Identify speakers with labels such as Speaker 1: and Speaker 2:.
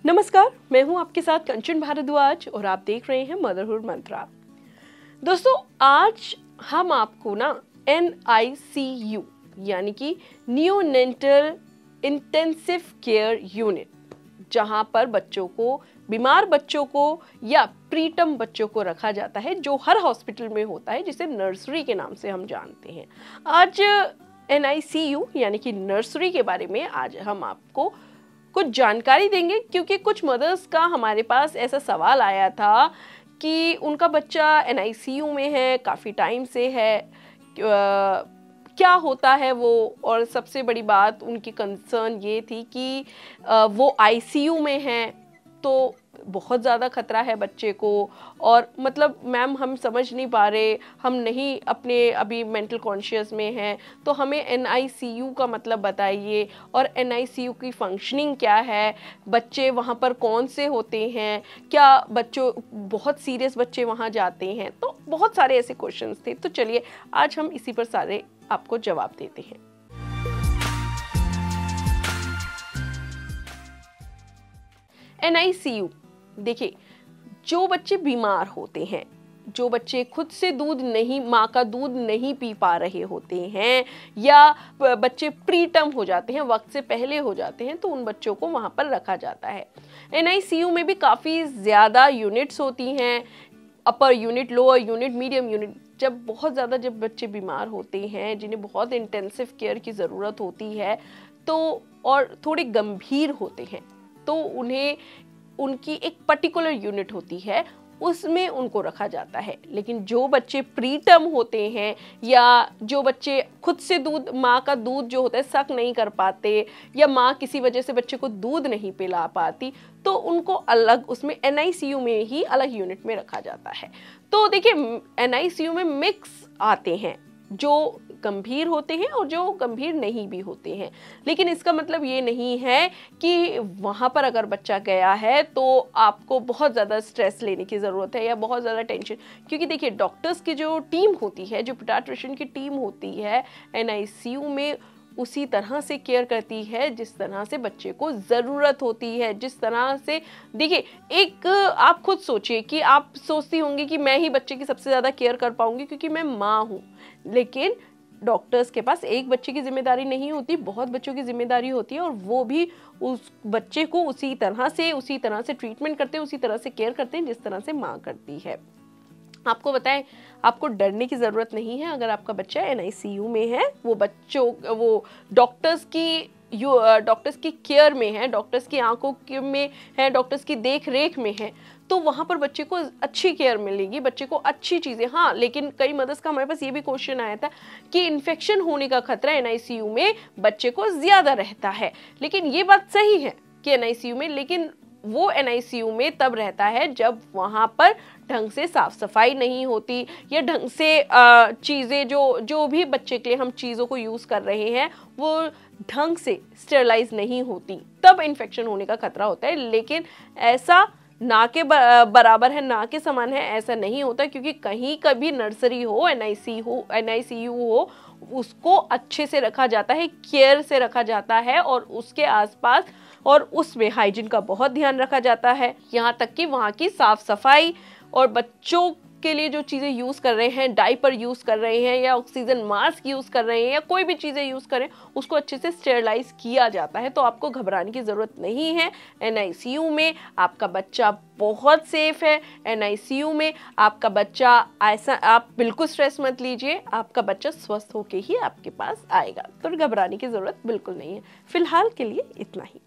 Speaker 1: नमस्कार, मैं हूं आपके साथ कंचन भारद्वाज और आप देख रहे हैं मदरहुड मंत्रा। दोस्तों, आज हम आपको ना NICU यानी कि नियोनेटल इंटेंसिव केयर यूनिट, जहां पर बच्चों को, बीमार बच्चों को या प्रीटर्म बच्चों को रखा जाता है, जो हर हॉस्पिटल में होता है, जिसे नर्सरी के नाम से हम जानते हैं। आज NICU यानी कि नर्सरी के बारे में आज हम आपको कुछ जानकारी देंगे, क्योंकि कुछ मदर्स का हमारे पास ऐसा सवाल आया था कि उनका बच्चा NICU में है, काफ़ी टाइम से है, क्या होता है वो, और सबसे बड़ी बात उनकी कंसर्न ये थी कि वो ICU में हैं, तो बहुत ज़्यादा खतरा है बच्चे को, और मतलब मैम हम समझ नहीं पा रहे, हम नहीं अपने अभी मेंटल कॉन्शियस में हैं, तो हमें NICU का मतलब बताइए, और NICU की फंक्शनिंग क्या है, बच्चे वहाँ पर कौन से होते हैं, क्या बच्चों बहुत सीरियस बच्चे वहाँ जाते हैं। तो बहुत सारे ऐसे क्वेश्चंस थे, तो चलिए आज हम इसी पर सारे आपको जवाब देते हैं। NICU, देखिए, जो बच्चे बीमार होते हैं, जो बच्चे खुद से दूध नहीं, माँ का दूध नहीं पी पा रहे होते हैं, या बच्चे प्रीटर्म हो जाते हैं, वक्त से पहले हो जाते हैं, तो उन बच्चों को वहाँ पर रखा जाता है। NICU में भी काफ़ी ज़्यादा यूनिट्स होती हैं, upper unit, lower unit, medium unit. जब बहुत ज़्यादा जब बच्चे बीमार होते हैं, जिन्हें बहुत इंटेंसिव केयर की ज़रूरत होती है, तो और थोड़े गंभीर होते हैं, तो उन्हें उनकी एक पर्टिकुलर यूनिट होती है, उसमें उनको रखा जाता है। लेकिन जो बच्चे प्रीटर्म होते हैं, या जो बच्चे खुद से दूध, माँ का दूध जो होता है सक नहीं कर पाते, या माँ किसी वजह से बच्चे को दूध नहीं पिला पाती, तो उनको अलग उसमें NICU में ही अलग यूनिट में रखा जाता है। तो देखिए, NICU में मिक्स आते हैं, जो गंभीर होते हैं और जो गंभीर नहीं भी होते हैं। लेकिन इसका मतलब ये नहीं है कि वहाँ पर अगर बच्चा गया है तो आपको बहुत ज़्यादा स्ट्रेस लेने की ज़रूरत है या बहुत ज़्यादा टेंशन, क्योंकि देखिए डॉक्टर्स की जो टीम होती है, जो पीडियाट्रिशियन की टीम होती है NICU में, उसी तरह से केयर करती है जिस तरह से बच्चे को ज़रूरत होती है। जिस तरह से, देखिए, एक आप खुद सोचिए कि आप सोचती होंगी कि मैं ही बच्चे की सबसे ज़्यादा केयर कर पाऊंगी क्योंकि मैं माँ हूँ, लेकिन डॉक्टर्स के पास एक बच्चे की जिम्मेदारी नहीं होती, बहुत बच्चों की जिम्मेदारी होती है, और वो भी उस बच्चे को उसी तरह से ट्रीटमेंट करते हैं, उसी तरह से केयर करते हैं जिस तरह से माँ करती है। आपको बताएं, आपको डरने की ज़रूरत नहीं है अगर आपका बच्चा NICU में है, वो डॉक्टर्स की केयर में है, डॉक्टर्स की आंखों में है, डॉक्टर्स की देख रेख में है, तो वहाँ पर बच्चे को अच्छी केयर मिलेगी, बच्चे को अच्छी चीज़ें। हाँ, लेकिन कई मदर्स का हमारे पास ये भी क्वेश्चन आया था कि इन्फेक्शन होने का खतरा NICU में बच्चे को ज़्यादा रहता है। लेकिन ये बात सही है कि NICU में, लेकिन वो NICU में तब रहता है जब वहाँ पर ढंग से साफ सफाई नहीं होती, या ढंग से चीज़ें जो भी बच्चे के लिए हम चीज़ों को यूज़ कर रहे हैं वो ढंग से स्टेरलाइज नहीं होती, तब इन्फेक्शन होने का खतरा होता है। लेकिन ऐसा ना के बराबर है, ना के समान है, ऐसा नहीं होता, क्योंकि कहीं कभी नर्सरी हो, NICU हो, उसको अच्छे से रखा जाता है, केयर से रखा जाता है, और उसके आसपास और उसमें हाइजीन का बहुत ध्यान रखा जाता है, यहाँ तक कि वहाँ की साफ सफाई, और बच्चों के लिए जो चीज़ें यूज़ कर रहे हैं, डायपर यूज़ कर रहे हैं, या ऑक्सीजन मास्क यूज़ कर रहे हैं, या कोई भी चीज़ें यूज़ करें, उसको अच्छे से स्टेरलाइज किया जाता है। तो आपको घबराने की ज़रूरत नहीं है। NICU में आपका बच्चा बहुत सेफ है। NICU में आपका बच्चा, ऐसा आप बिल्कुल स्ट्रेस मत लीजिए, आपका बच्चा स्वस्थ होके ही आपके पास आएगा, तो घबराने की ज़रूरत बिल्कुल नहीं है। फिलहाल के लिए इतना ही।